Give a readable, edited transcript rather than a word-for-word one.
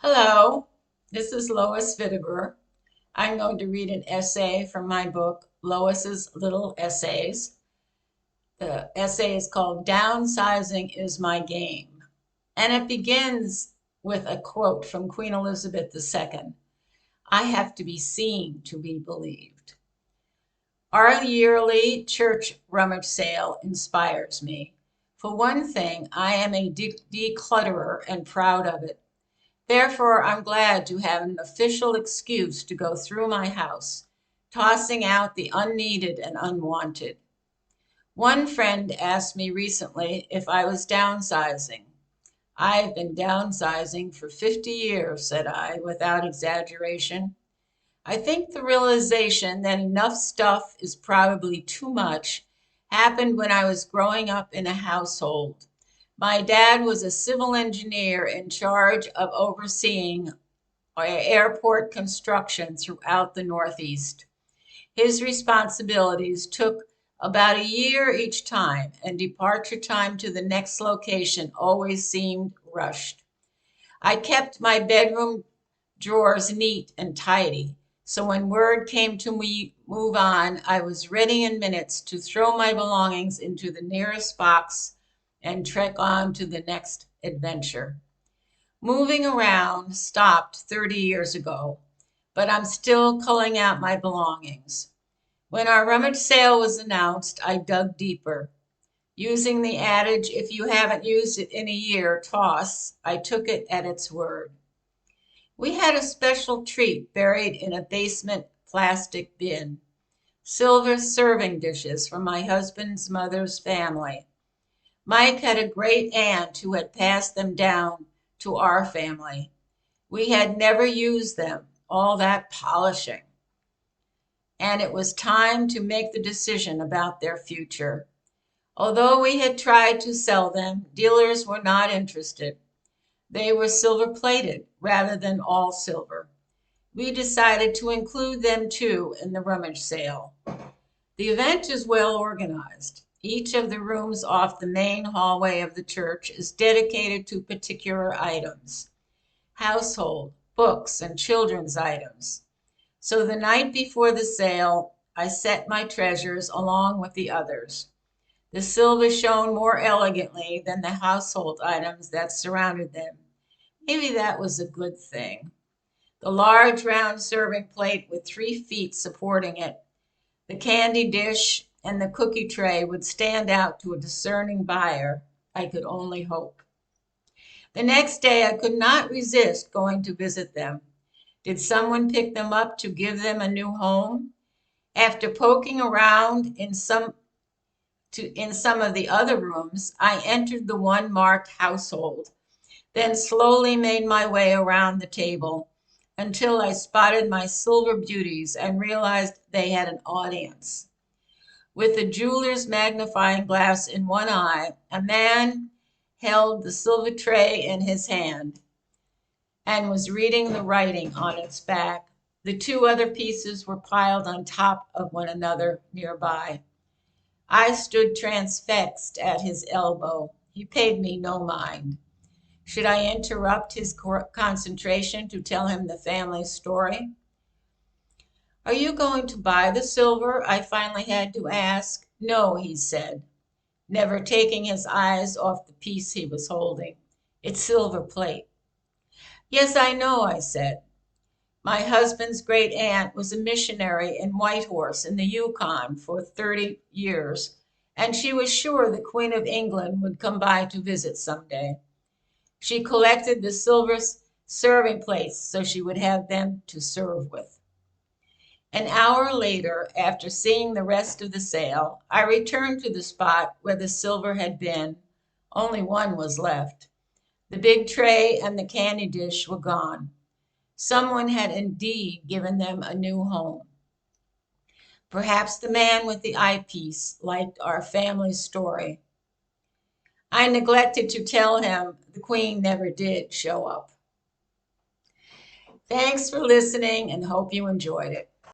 Hello, this is Lois Vidaver. I'm going to read an essay from my book, Lois's Little Essays. The essay is called Downsizing is My Game. And it begins with a quote from Queen Elizabeth II. I have to be seen to be believed. Our yearly church rummage sale inspires me. For one thing, I am a declutterer and proud of it. Therefore, I'm glad to have an official excuse to go through my house, tossing out the unneeded and unwanted. One friend asked me recently if I was downsizing. I've been downsizing for 50 years, said I, without exaggeration. I think the realization that enough stuff is probably too much happened when I was growing up in a household. My dad was a civil engineer in charge of overseeing airport construction throughout the Northeast. His responsibilities took about a year each time, and departure time to the next location always seemed rushed. I kept my bedroom drawers neat and tidy, so when word came to me move on, I was ready in minutes to throw my belongings into the nearest box and trek on to the next adventure. Moving around stopped 30 years ago, but I'm still culling out my belongings. When our rummage sale was announced, I dug deeper. Using the adage, if you haven't used it in a year, toss, I took it at its word. We had a special treat buried in a basement plastic bin. Silver serving dishes from my husband's mother's family. Mike had a great aunt who had passed them down to our family. We had never used them, all that polishing. And it was time to make the decision about their future. Although we had tried to sell them, dealers were not interested. They were silver plated rather than all silver. We decided to include them too in the rummage sale. The event is well organized. Each of the rooms off the main hallway of the church is dedicated to particular items: household, books, and children's items. So the night before the sale, I set my treasures along with the others. The silver shone more elegantly than the household items that surrounded them. Maybe that was a good thing. The large round serving plate with 3 feet supporting it, the candy dish, and the cookie tray would stand out to a discerning buyer. I could only hope. The next day, I could not resist going to visit them. Did someone pick them up to give them a new home? After poking around in some of the other rooms, I entered the one marked household, then slowly made my way around the table until I spotted my silver beauties and realized they had an audience. With the jeweler's magnifying glass in one eye, a man held the silver tray in his hand and was reading the writing on its back. The two other pieces were piled on top of one another nearby. I stood transfixed at his elbow. He paid me no mind. Should I interrupt his concentration to tell him the family story? Are you going to buy the silver? I finally had to ask. No, he said, never taking his eyes off the piece he was holding. It's silver plate. Yes, I know, I said. My husband's great aunt was a missionary in Whitehorse in the Yukon for 30 years, and she was sure the Queen of England would come by to visit someday. She collected the silver serving plates so she would have them to serve with. An hour later, after seeing the rest of the sale, I returned to the spot where the silver had been. Only one was left. The big tray and the candy dish were gone. Someone had indeed given them a new home. Perhaps the man with the eyepiece liked our family story. I neglected to tell him the Queen never did show up. Thanks for listening and hope you enjoyed it.